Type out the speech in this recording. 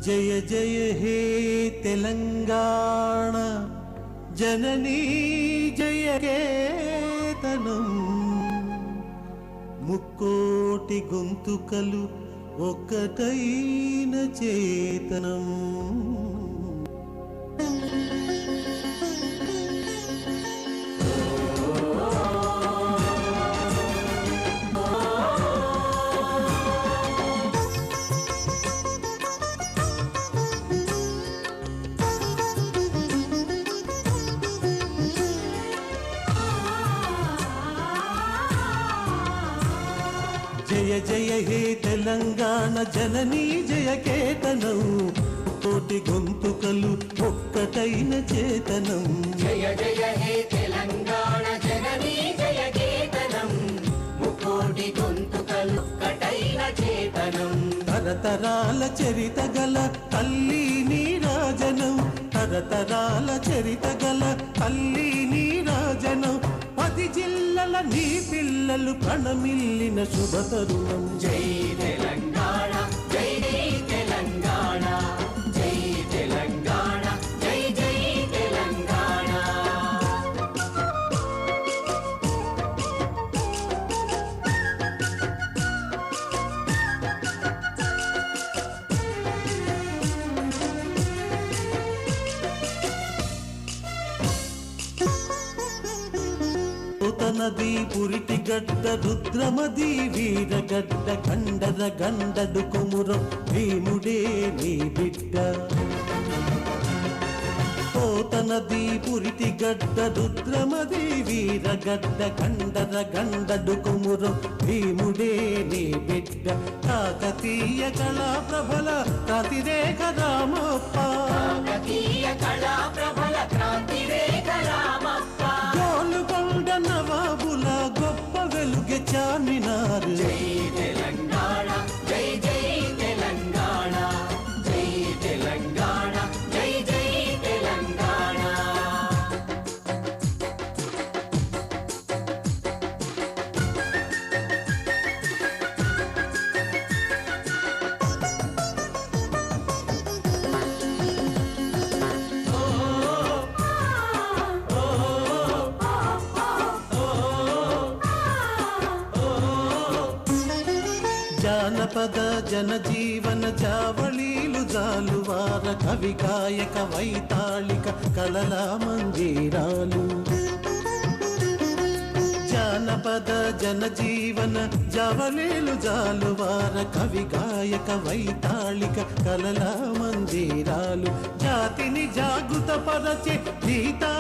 జయ జయ హే తెలంగాణ జననీ జయ కేతనం ముక్కోటి గొంతుకలు ఒక్కటైన చేతనం జయ జయ హే తెలంగాణ జననీ జయ కేతనం కోటి గొంతుకలు ఒక్కటైన చేతనం జయ జయ హే తెలంగాణ జననీ జయ కేతనం ముకోటి గొంతుకలు ఒక్కటైన చేతనం తరతరాల చరిత గల తల్లి నీరాజనం తరతరాల చరిత గల తల్లి నీరాజనం 10 జిల్లల నీ పిల్లలు ప్రణమిల్లిన శుభ తరుణం జై తెలంగాణ జై జై తెలంగాణ జై తెలంగాణ జై జై తెలంగాణ నది పురిటి గడ్డ రుద్రమది వీరగడ్డ గండర గండడు కొమురం భీముడే నీ బిడ్డ పోతనది పురిటి గడ్డ రుద్రమది వీరగడ్డ గండర గండడు కొమురం భీముడే నీ బిడ్డ కాకతీయ కళా ప్రభల క్రాంతిరేఖ రామప్ప కాకతీయ కళా ప్రభల క్రాంతిరేఖ రామప్ప గోలుగొండ నవాబుల గొప్ప వెలుగె చామినారు జై తెలంగాణ జై జై తెలంగాణ జై తెలంగాణ జై జై తెలంగాణ జానపద జనజీవన జావళీలు జాలువార కవి గాయక వైతాళిక కళల మందిరాలు జానపద జనజీవన జావళీలు జాలువార కవి గాయక వైతాళిక కళల మందిరాలు జాతిని జాగృత పరచే గీతా